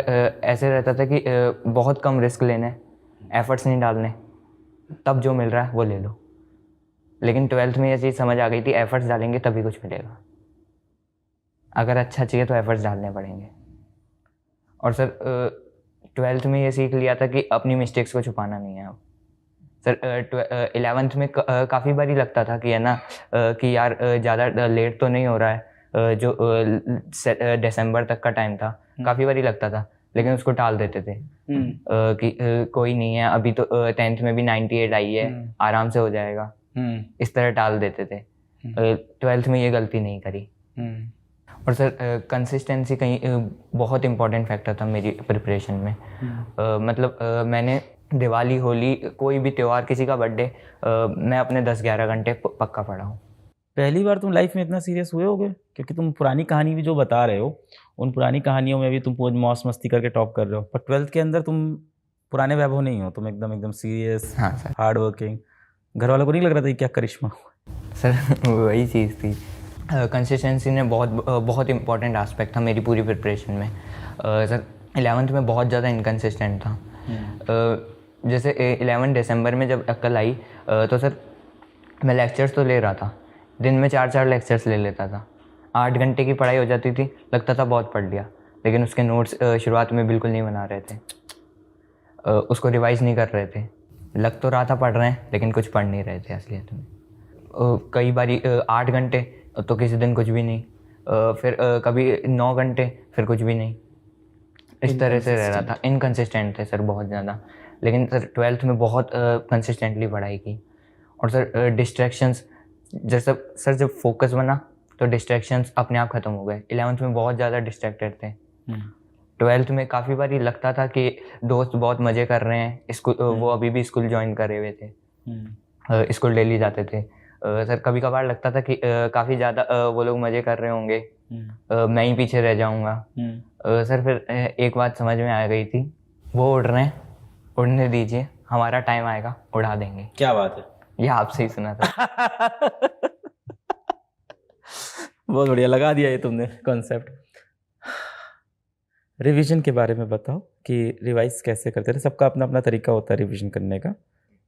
ऐसे रहता था कि बहुत कम रिस्क लेने, एफर्ट्स नहीं डालने, तब जो मिल रहा है वो ले लो। लेकिन 12th में ये चीज़ समझ आ गई थी, एफर्ट्स डालेंगे तभी कुछ मिलेगा। अगर अच्छा चाहिए तो एफर्ट्स डालने पड़ेंगे। और सर 12th में ये सीख लिया था कि अपनी मिस्टेक्स को छुपाना नहीं है। अब सर 11th में काफ़ी बारी लगता था कि है ना कि यार ज़्यादा लेट तो नहीं हो रहा है, जो दिसंबर तक का टाइम था, काफ़ी बारी लगता था, लेकिन उसको टाल देते थे कि कोई नहीं है, अभी तो 10th में भी 98 आई है, आराम से हो जाएगा, इस तरह टाल देते थे। 12th में ये गलती नहीं करी। और सर कंसिस्टेंसी कहीं बहुत इंपॉर्टेंट फैक्टर था मेरी प्रिपरेशन में। मतलब मैंने दिवाली, होली, कोई भी त्यौहार, किसी का बर्थडे, मैं अपने 10-11 घंटे पक्का पढ़ा हूँ। पहली बार तुम लाइफ में इतना सीरियस हुए होगे? क्योंकि तुम पुरानी कहानी भी जो बता रहे हो, उन पुरानी कहानियों में भी तुम मौज मस्ती करके टॉप कर रहे हो, पर 12th के अंदर तुम पुराने वैभव नहीं हो, तुम एकदम सीरियस। हाँ सर। Hard working. घर वालों को नहीं लग रहा था क्या करिश्मा हुआ? सर वही चीज़ थी, कंसिस्टेंसी ने बहुत इंपॉर्टेंट एस्पेक्ट था मेरी पूरी प्रिपरेशन में। सर 11th में बहुत ज़्यादा इनकन्सिस्टेंट था। जैसे 11 दिसंबर में जब अक्ल आई तो सर मैं लेक्चर्स तो ले रहा था, दिन में 4-4 लेक्चर्स ले लेता था, 8 घंटे की पढ़ाई हो जाती थी, लगता था बहुत पढ़ लिया। लेकिन उसके नोट्स शुरुआत में बिल्कुल नहीं बना रहे थे, उसको रिवाइज़ नहीं कर रहे थे। लग तो रहा था पढ़ रहे हैं, लेकिन कुछ पढ़ नहीं रहे थे असलियत में। कई बारी 8 घंटे तो किसी दिन कुछ भी नहीं, फिर कभी 9 घंटे, फिर कुछ भी नहीं। इस तरह से रह रहा था। इनकन्सिस्टेंट थे सर बहुत ज़्यादा। लेकिन सर 12th में बहुत कंसिस्टेंटली पढ़ाई की। और सर डिस्ट्रैक्शंस, जैसे सर जब फोकस बना तो डिस्ट्रैक्शंस अपने आप ख़त्म हो गए। 11th में बहुत ज़्यादा डिस्ट्रैक्टेड थे। 12th में काफ़ी बारी लगता था कि दोस्त बहुत मज़े कर रहे हैं, स्कूल वो अभी भी स्कूल ज्वाइन करे हुए थे, स्कूल डेली जाते थे। सर कभी कभार लगता था कि काफ़ी ज़्यादा वो लोग मज़े कर रहे होंगे, मैं ही पीछे रह जाऊंगा। सर फिर एक बात समझ में आ गई थी, वो उड़ रहे हैं, उड़ने दीजिए, हमारा टाइम आएगा, उड़ा देंगे। क्या बात है, ये आपसे ही सुना था। बहुत बढ़िया लगा दिया ये तुमने कॉन्सेप्ट। रिवीजन के बारे में बताओ कि रिवाइज कैसे करते थे। सबका अपना अपना तरीका होता है रिवीजन करने का,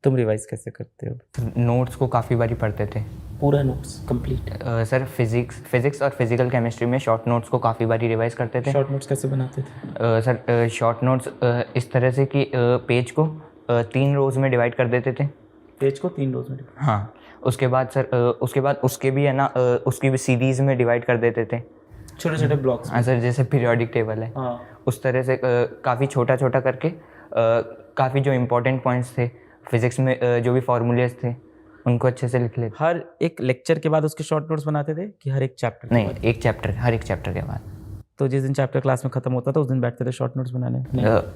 तुम रिवाइज कैसे करते हो? नोट्स को काफ़ी बारी पढ़ते थे, पूरा नोट्स कंप्लीट? सर फिजिक्स और फिजिकल केमिस्ट्री में शॉर्ट नोट्स को काफ़ी बारी रिवाइज करते थे। शॉर्ट नोट्स कैसे बनाते थे? सर शॉर्ट नोट्स इस तरह से कि पेज को 3 रोज में डिवाइड कर देते थे। पेज को 3 रोज में? हाँ। उसके बाद सर उसके भी है ना, उसकी भी सीरीज़ में डिवाइड कर देते थे, छोटे छोटे ब्लॉक्स। हाँ सर, जैसे पीरियोडिक टेबल है। हाँ। उस तरह से काफ़ी छोटा छोटा करके काफ़ी जो इम्पोर्टेंट पॉइंट्स थे फिज़िक्स में, जो भी फार्मूलेज थे, उनको अच्छे से लिख लेते। हर एक लेक्चर के बाद उसके शॉर्ट नोट्स बनाते थे कि हर एक चैप्टर? नहीं, हर एक चैप्टर के बाद। तो जिस दिन चैप्टर क्लास में खत्म होता था उस दिन बैठते थे शॉर्ट नोट्स बनाने?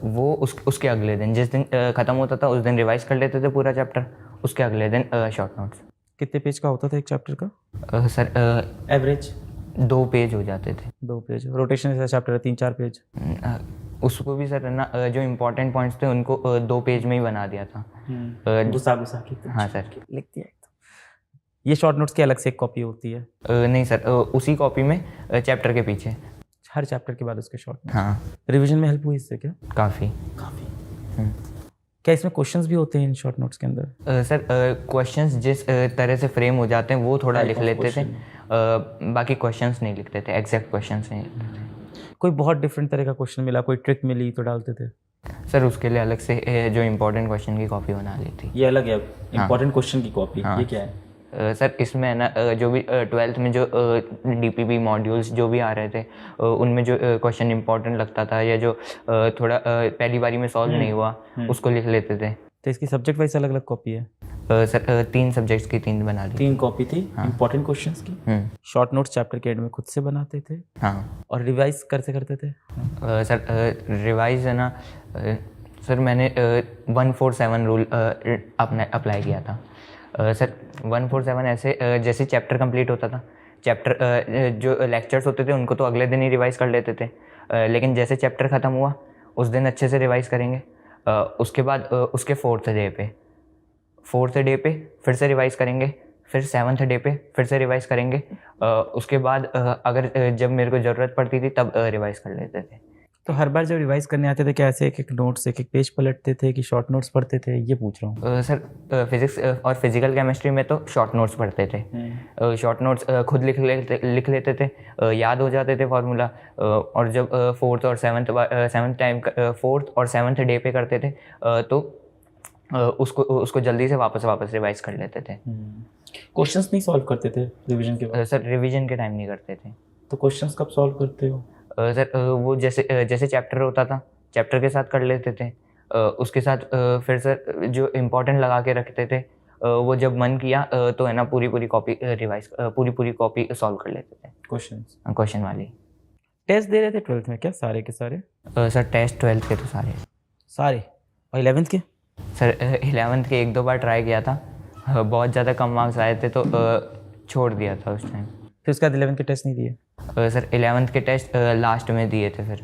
वो उसके अगले दिन, जिस दिन ख़त्म होता था उस दिन रिवाइज कर लेते थे पूरा चैप्टर, उसके अगले दिन शॉर्ट नोट्स। कितने पेज का होता था एक चैप्टर का? सर एवरेज 2 पेज हो जाते थे। 2 पेज? रोटेशन जैसा चैप्टर है 3-4 पेज? उसको भी सर ना, जो इम्पोर्टेंट पॉइंट्स थे उनको 2 पेज में ही बना दिया था। गुस्सा के? हाँ सर, लिख दिया। ये शॉर्ट नोट्स की अलग से एक कॉपी होती है? नहीं सर, उसी कॉपी में चैप्टर के पीछे, हर चैप्टर के बाद उसके शॉर्ट नोट्स। हाँ। रिवीजन में हेल्प हुई इससे क्या? काफ़ी। क्या इसमें क्वेश्चंस भी होते हैं इन शॉर्ट नोट्स के अंदर? सर क्वेश्चंस जिस तरह से फ्रेम हो जाते हैं वो थोड़ा लिख लेते थे, बाकी क्वेश्चंस नहीं लिखते थे, एग्जैक्ट क्वेश्चंस नहीं लिखते थे। कोई बहुत डिफरेंट तरह का क्वेश्चन मिला, कोई ट्रिक मिली तो डालते थे? सर उसके लिए अलग से जो इम्पोर्टेंट क्वेश्चन की कॉपी बना ली थी। ये अलग है इम्पोर्टेंट क्वेश्चन की कॉपी? ये क्या है? सर इसमें है ना, जो भी 12th में जो DPP मॉड्यूल्स जो भी आ रहे थे, उनमें जो क्वेश्चन इंपॉर्टेंट लगता था या जो थोड़ा पहली बारी में सॉल्व नहीं हुआ, उसको लिख लेते थे। तो इसकी सब्जेक्ट वाइज अलग अलग कॉपी है? सर 3 सब्जेक्ट्स की 3 बना ली। 3 कॉपी थी इंपॉर्टेंट क्वेश्चंस की। शॉर्ट नोट्स चैप्टर के एंड में खुद से बनाते थे? हाँ। और रिवाइज करते थे? सर रिवाइज है ना, सर मैंने 147 रूल अपना अप्लाई किया था। सर 147 ऐसे, जैसे चैप्टर कंप्लीट होता था, चैप्टर जो लेक्चर्स होते थे उनको तो अगले दिन ही रिवाइज कर लेते थे, लेकिन जैसे चैप्टर ख़त्म हुआ उस दिन अच्छे से रिवाइज करेंगे। उसके बाद उसके 4th डे पे फिर से रिवाइज करेंगे, फिर 7th डे पे फिर से रिवाइज करेंगे। उसके बाद अगर जब मेरे को ज़रूरत पड़ती थी तब रिवाइज कर लेते थे। तो हर बार जब रिवाइज करने आते थे क्या ऐसे एक नोट्स एक पेज पलटते थे कि शॉर्ट नोट्स पढ़ते थे, ये पूछ रहा हूँ? सर फिजिक्स और फिजिकल केमिस्ट्री में तो शॉर्ट नोट्स पढ़ते थे। शॉर्ट नोट्स खुद लिख लेते थे, याद हो जाते थे फार्मूला। और जब 4th और 7th डे पे करते थे तो उसको जल्दी से वापस रिवाइज कर लेते थे। क्वेश्चंस नहीं सॉल्व करते थे रिवीजन के बाद? सर रिवीजन के टाइम नहीं करते थे। तो क्वेश्चंस कब सॉल्व करते हो? सर वो जैसे चैप्टर होता था, चैप्टर के साथ कर लेते थे। उसके साथ फिर सर जो इम्पोर्टेंट लगा के रखते थे, वो जब मन किया तो है ना पूरी कॉपी रिवाइज पूरी कॉपी सॉल्व कर लेते थे, क्वेश्चन वाली। टेस्ट दे रहे थे 12th में क्या सारे के सारे? सर टेस्ट 12th के तो सारे। और 11th के? सर 11th के 1-2 बार ट्राई किया था, बहुत ज़्यादा कम मार्क्स आए थे तो छोड़ दिया था उस टाइम। फिर उसके बाद 11th के टेस्ट नहीं दिए? सर 11th के टेस्ट लास्ट में दिए थे फिर,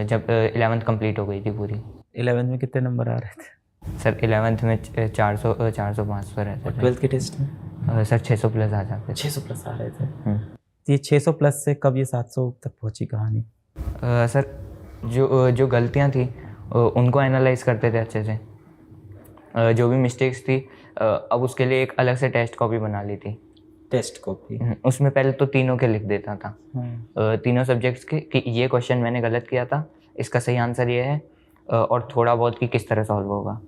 जब 11th कंप्लीट हो गई थी पूरी। 11th में कितने नंबर आ रहे थे? सर 11th में 400-500 रहते थे। 12th के टेस्ट में? सर 600 प्लस आ जाते थे। 600 प्लस आ रहे थे। ये 600 प्लस से कब ये 700 तक पहुंची कहानी? सर जो गलतियां थी उनको एनालाइज करते थे अच्छे से, जो भी मिस्टेक्स थी अब उसके लिए एक अलग से टेस्ट कॉपी बना ली थी। Test copy. उसमें पहले तो तीनों के लिख देता था, तीनों सब्जेक्ट्स के, कि ये क्वेश्चन मैंने गलत किया था, इसका सही आंसर ये है, और थोड़ा बहुत कि किस तरह सॉल्व होगा।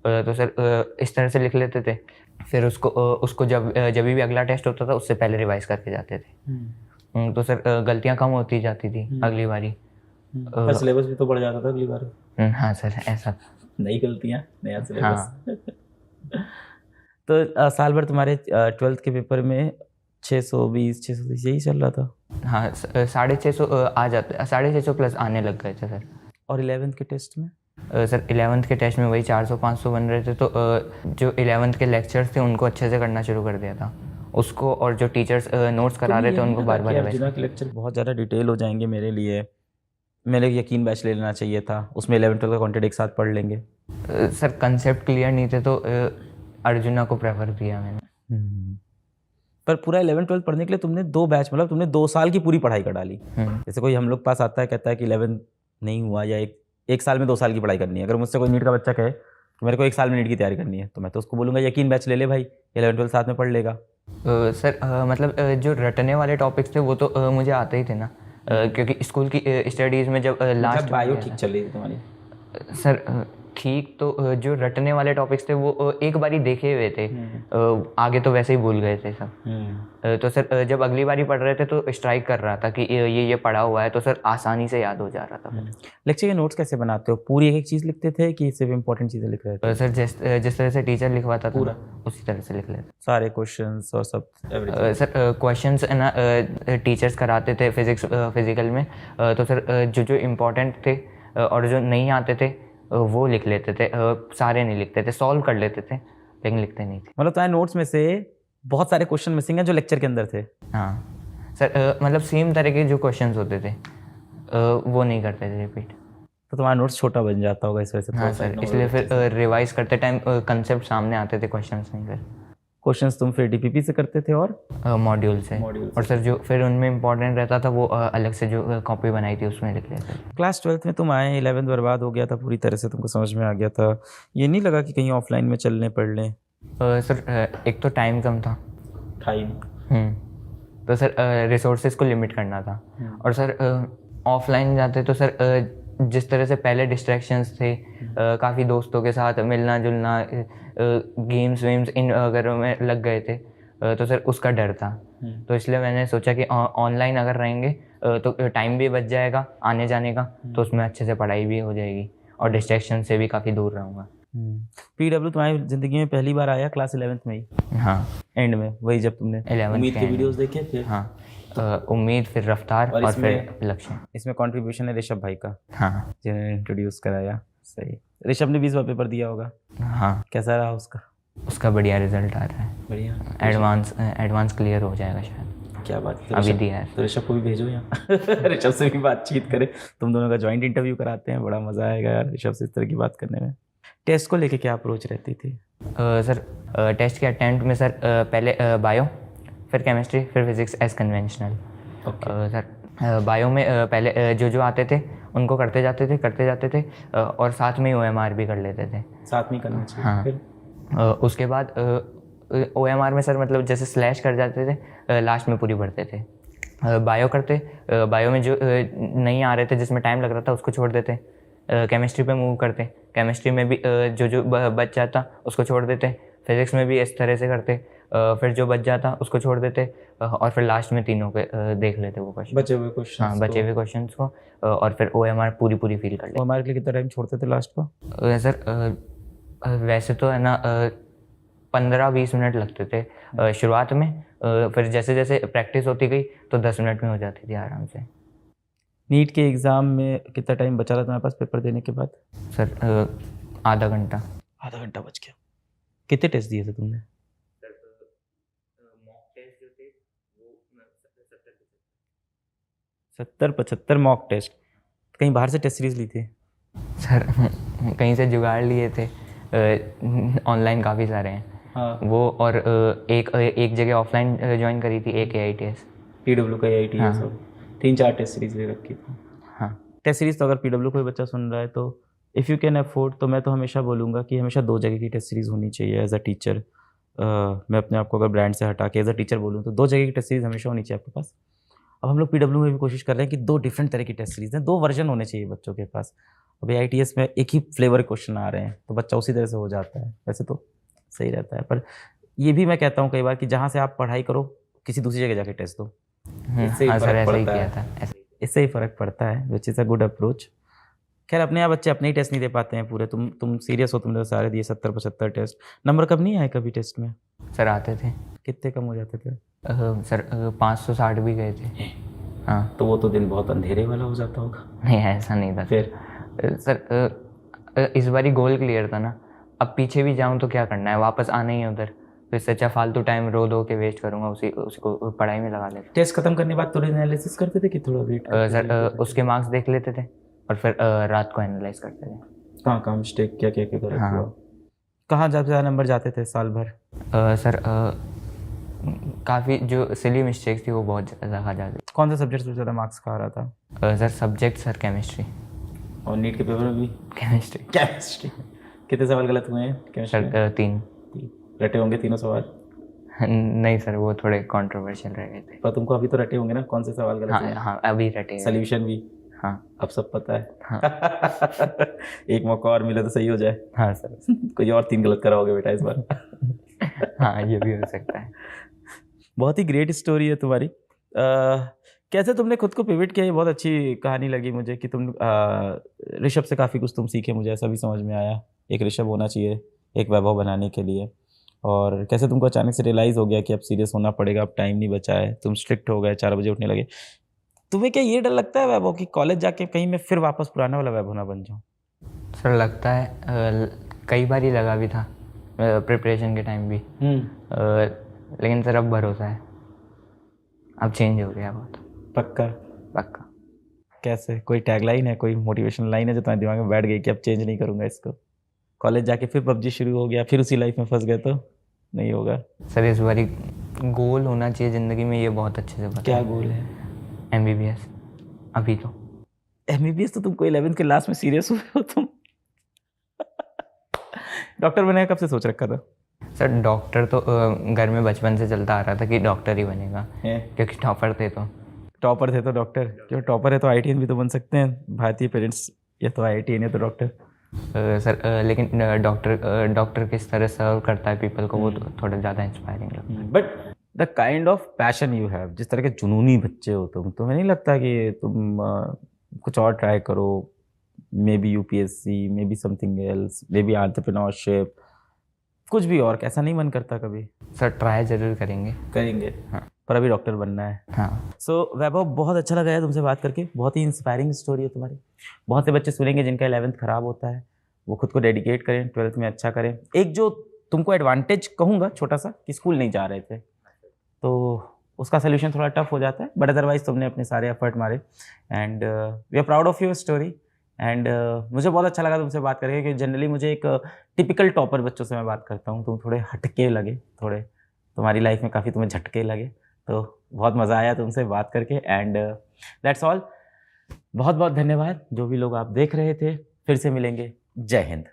तो सर इस तरह से लिख लेते थे। फिर उसको जब भी अगला टेस्ट होता था उससे पहले रिवाइज करके जाते थे। तो सर गलतियाँ कम होती जाती थी अगली बारी। पर सिलेबस भी तो बढ़ जाता था अगली बार। हाँ सर, ऐसा नई गलतियाँ, नया सिलेबस। हाँ। तो साल भर तुम्हारे 12th के पेपर में 620 630 यही चल रहा था? हाँ, 650 आ जाते, 650 प्लस आने लग गए थे सर। और 11th के टेस्ट में? सर 11th के टेस्ट में वही 400-500 बन रहे थे। तो जो 11th के लेक्चर्स थे उनको अच्छे से करना शुरू कर दिया था उसको, और जो टीचर्स नोट्स करा रहे थे उनको बार बार अर्जुना के लेक्चर बहुत ज़्यादा डिटेल हो जाएंगे मेरे लिए, मेरे यकीन बैच ले लेना चाहिए था, उसमें 11th-12 का कंटेंट एक साथ पढ़ लेंगे। सर कंसेप्ट क्लियर नहीं थे तो अर्जुना को प्रेफर किया मैंने। पर पूरा 11th-12 पढ़ने के लिए तुमने 2 बैच, मतलब तुमने 2 साल की पूरी पढ़ाई कर डाली। जैसे कोई हम लोग पास आता है कहता है कि 11th नहीं हुआ या एक साल में 2 साल की पढ़ाई करनी है। अगर मुझसे कोई नीट का बच्चा कहे कि मेरे को 1 साल में नीट की तैयारी करनी है तो मैं तो उसको बोलूँगा यकीन बैच ले ले भाई, 11th-12 साथ में पढ़ लेगा। सर मतलब जो रटने वाले टॉपिक्स थे वो तो मुझे आते ही थे ना, क्योंकि स्कूल की स्टडीज़ में जब लास्ट बायो ठीक चल रही थी तुम्हारी? सर ठीक, तो जो रटने वाले टॉपिक्स थे वो एक बारी देखे हुए थे, आगे तो वैसे ही भूल गए थे सब। तो सर जब अगली बारी पढ़ रहे थे तो स्ट्राइक कर रहा था कि ये पढ़ा हुआ है, तो सर आसानी से याद हो जा रहा था। लेक्चर के नोट्स कैसे बनाते हो? पूरी एक चीज़ लिखते थे कि सिर्फ इम्पोर्टेंट चीज़ें लिख रहे थे? सर जिस तरह से टीचर लिखवाता था पूरा उसी तरह से लिख लेते सारे क्वेश्चंस और सब? सर क्वेश्चंस है ना टीचर्स कराते थे फिजिकल में, तो सर जो इम्पोर्टेंट थे और जो नहीं आते थे वो लिख लेते थे, सारे नहीं लिखते थे, सॉल्व कर लेते थे लेकिन लिखते नहीं थे। मतलब तुम्हारे नोट्स में से बहुत सारे क्वेश्चन मिसिंग हैं जो लेक्चर के अंदर थे? हाँ सर, मतलब सेम तरह के जो क्वेश्चंस होते थे वो नहीं करते थे रिपीट। तो तुम्हारा नोट्स छोटा बन जाता होगा इस वजह से? हाँ सर, इसलिए फिर रिवाइज करते टाइम कंसेप्ट सामने आते थे, क्वेश्चंस नहीं कर। क्वेश्चंस तुम फिर डीपीपी से करते थे और मॉड्यूल से, और सर जो फिर उनमें इंपॉर्टेंट रहता था वो अलग से जो कॉपी बनाई थी उसमें लिख लेते थे। क्लास 12th में तुम आए, 11th बर्बाद हो गया था पूरी तरह से, तुमको समझ में आ गया था, ये नहीं लगा कि कहीं ऑफलाइन में चलने पढ़ लें? सर एक तो टाइम कम था, तो सर रिसोर्सेज को लिमिट करना था, और सर ऑफलाइन जाते तो सर जिस तरह से पहले डिस्ट्रैक्शंस थे, काफ़ी दोस्तों के साथ मिलना जुलना, गेम्स वेम्स इन वगैरह में लग गए थे, तो सर उसका डर था। तो इसलिए मैंने सोचा कि ऑनलाइन अगर रहेंगे तो टाइम भी बच जाएगा आने जाने का, तो उसमें अच्छे से पढ़ाई भी हो जाएगी और डिस्ट्रैक्शन से भी काफ़ी दूर रहूँगा। पीडब्ल्यू तुम्हारी ज़िंदगी में पहली बार आया क्लास 11th में ही? हाँ, एंड में वही जब तुमने 11th उम्मीद के वीडियोस देखे फिर? हाँ, उम्मीद, फिर रफ्तार और फिर लक्ष्य। इसमें कंट्रीब्यूशन है ऋषभ भाई का, हाँ, जिन्होंने इंट्रोड्यूस कराया। सही। ऋषभ ने 20वां पेपर दिया होगा? हाँ। कैसा रहा उसका? उसका बढ़िया रिजल्ट आ रहा है, बढ़िया, एडवांस क्लियर हो जाएगा शायद। क्या बात है, अभी दिया है तो ऋषभ को भी भेजो यहाँ ऋषभ से भी बातचीत करें, तुम दोनों का जॉइंट इंटरव्यू कराते हैं, बड़ा मज़ा आएगा यार ऋषभ से इस तरह की बात करने में। टेस्ट को लेके क्या अप्रोच रहती थी? सर टेस्ट के अटेम्प्ट में सर पहले बायो, फिर केमिस्ट्री, फिर physics as conventional. Sir bio में पहले जो आते थे उनको करते जाते थे और साथ में OMR भी कर लेते थे। साथ में करना चाहिए। हाँ, फिर उसके बाद OMR में सर मतलब जैसे स्लैश कर जाते थे, लास्ट में पूरी भरते थे। बायो करते, बायो में जो नहीं आ रहे थे जिसमें टाइम लग रहा था उसको छोड़ देते, केमिस्ट्री पे मूव करते, केमिस्ट्री में भी जो बच जाता उसको छोड़ देते, फिजिक्स में भी इस तरह से करते, फिर जो बच जाता उसको छोड़ देते, और फिर लास्ट में तीनों के देख लेते वो क्वेश्चन, बचे हुए क्वेश्चन। हाँ, बचे हुए क्वेश्चंस को, और फिर OMR पूरी फिल कर लेते। हमारे लिए कितना टाइम छोड़ते थे लास्ट को? सर वैसे तो है ना 15-20 मिनट लगते थे शुरुआत में, फिर जैसे जैसे प्रैक्टिस होती गई तो 10 मिनट में हो जाती थी आराम से। नीट के एग्ज़ाम में कितना टाइम बचा था तुम्हारे पास पेपर देने के बाद? सर आधा घंटा बच गया। कितने टेस्ट दिए थे तुमने? मॉक टेस्ट जो थे वो 70-75 मॉक टेस्ट। कहीं बाहर से टेस्ट सीरीज ली थी? सर कहीं से जुगाड़ लिए थे, ऑनलाइन काफ़ी सारे हैं। हाँ। वो और एक जगह ऑफलाइन ज्वाइन करी थी, एक AITS, PW का AITS। हाँ। 3-4 टेस्ट सीरीज ले रखी थी। हाँ, टेस्ट सीरीज तो अगर PW कोई बच्चा सुन रहा है तो इफ़ यू कैन अफोर्ड, तो मैं तो हमेशा बोलूँगा कि हमेशा 2 जगह की टेस्ट सीरीज़ होनी चाहिए एज अ टीचर। मैं अपने आप को अगर ब्रांड से हटा के एज अ टीचर बोलूँ तो 2 जगह की टेस्ट सीरीज हमेशा होनी चाहिए आपके पास। अब हम लोग पीडब्ल्यू में भी कोशिश कर रहे हैं कि 2 डिफरेंट तरह की टेस्ट सीरीज हैं, 2 वर्जन होने चाहिए बच्चों के पास। अभी ITS में एक ही फ्लेवर क्वेश्चन आ रहे हैं तो बच्चा उसी तरह से हो जाता है, वैसे तो सही रहता है। पर ये भी मैं कहता हूँ कई बार कि जहाँ से आप पढ़ाई करो किसी दूसरी जगह जाके टेस्ट दो, इससे ही हाँ सर, फर्क ऐसा ही पड़ता किया है। था ऐसा। इससे ही फ़र्क पड़ता है, which is a good approach. खैर अपने यहाँ बच्चे अपने ही टेस्ट नहीं दे पाते हैं पूरे। तुम सीरियस हो, तुमने तो सारे दिए 70-75 टेस्ट। नंबर कब नहीं आए कभी टेस्ट में? सर आते थे। कितने कम हो जाते थे? सर 560 भी गए थे। हाँ। तो वो तो दिन बहुत अंधेरे वाला हो जाता होगा। नहीं ऐसा नहीं था फिर सर इस बारी गोल क्लियर था ना, अब पीछे भी जाऊँ तो क्या करना है, वापस आना ही है उधर, तो इससे अच्छा फालतू टाइम रो दो के वेस्ट करूँगा, उसको पढ़ाई में लगा लेता। टेस्ट खत्म करने के बाद थोड़ा एनालिसिस करते थे कि थोड़ा वेट सर उसके मार्क्स देख लेते थे और फिर रात को एनालाइज करते थे। कहाँ मिस्टेक क्या क्या करेक्ट हाँ। हुआ? कहाँ ज़्यादा नंबर जाते थे साल भर? सर काफ़ी जो सिली मिस्टेक्स थी वो बहुत ज़्यादा खा जाती। कौन सा सब्जेक्ट सबसे ज़्यादा मार्क्स खा रहा था? Sir subject sir chemistry. और नीट के पेपर में भी केमिस्ट्री। कितने सवाल गलत हुए हैं केमिस्ट्री में? सर 3। रटे होंगे तीनों सवाल? नहीं सर वो थोड़े कंट्रोवर्शियल रह गए थे। पर तुमको अभी तो रटे होंगे ना, कौन से सवाल गलत हुए? हाँ अभी रटे। सोल्यूशन भी? हाँ अब सब पता है। हाँ। एक मौका और मिले तो सही हो जाए। हाँ सर। कोई और 3 गलत कराओगे बेटा इस बार। हाँ ये भी हो सकता है। बहुत ही ग्रेट स्टोरी है तुम्हारी। कैसे तुमने खुद को पिवट किया, ये बहुत अच्छी कहानी लगी मुझे कि तुम ऋषभ से काफ़ी कुछ तुम सीखे, मुझे ऐसा भी समझ में आया। एक ऋषभ होना चाहिए एक वैभव बनाने के लिए, और कैसे तुमको अचानक से रियलाइज़ हो गया कि अब सीरियस होना पड़ेगा, अब टाइम नहीं बचा है, तुम स्ट्रिक्ट हो गए, 4 बजे उठने लगे। तुम्हें क्या ये डर लगता है वैभव कि कॉलेज जाके कहीं मैं फिर वापस पुराना वाला वैभव ना बन जाऊँ? सर लगता है कई बार ही लगा भी था प्रिपरेशन के टाइम भी। लेकिन सर अब भरोसा है, अब चेंज हो गया बहुत। पक्का? पक्का। कैसे? कोई टैगलाइन है, कोई मोटिवेशनल लाइन है जो तुम्हारे दिमाग में बैठ गई कि अब चेंज नहीं करूँगा इसको? कॉलेज जाके फिर PUBG शुरू हो गया, फिर उसी लाइफ में फंस गए तो नहीं होगा? सर इस बारी गोल होना चाहिए ज़िंदगी में, ये बहुत अच्छे से पता। क्या गोल है? MBBS। अभी तो MBBS तो तुमको 11th के लास्ट में सीरियस हुए हो तुम। डॉक्टर बनने का कब से सोच रखा था? सर डॉक्टर तो घर में बचपन से चलता आ रहा था कि डॉक्टर ही बनेगा, क्योंकि टॉपर थे तो। टॉपर थे तो डॉक्टर? जो टॉपर है तो IITian भी तो बन सकते हैं, भारतीय पेरेंट्स या तो IITian या तो डॉक्टर। सर लेकिन डॉक्टर किस तरह सर्व करता है पीपल को, वो तो थोड़ा ज़्यादा इंस्पायरिंग लगता है। But the kind of passion you have, जिस तरह के जुनूनी बच्चे हो तुम, तुम्हें नहीं लगता कि तुम कुछ और ट्राई करो? May be UPSC, may be something else, may be entrepreneurship, कुछ भी और। ऐसा नहीं मन करता कभी? सर ट्राई जरूर करेंगे। हाँ, पर अभी डॉक्टर बनना है। हाँ। सो वैभव, बहुत अच्छा लगा है तुमसे बात करके, बहुत ही इंस्पायरिंग स्टोरी है तुम्हारी। बहुत से बच्चे सुनेंगे जिनका 11th खराब होता है, वो खुद को डेडिकेट करें, 12th में अच्छा करें। एक जो तुमको एडवांटेज कहूँगा छोटा सा, कि स्कूल नहीं जा रहे थे तो उसका सोल्यूशन थोड़ा टफ हो जाता है, बट अदरवाइज तुमने अपने सारे एफर्ट मारे and we are proud of your story. And मुझे बहुत अच्छा लगा तुमसे बात करके, कि जनरली मुझे एक टिपिकल टॉपर बच्चों से मैं बात करता हूँ, तुम थोड़े हटके लगे, थोड़े तुम्हारी लाइफ में काफ़ी तुम्हें झटके लगे, तो बहुत मज़ा आया तुमसे बात करके। And that's all. बहुत बहुत धन्यवाद जो भी लोग आप देख रहे थे। फिर से मिलेंगे। जय हिंद।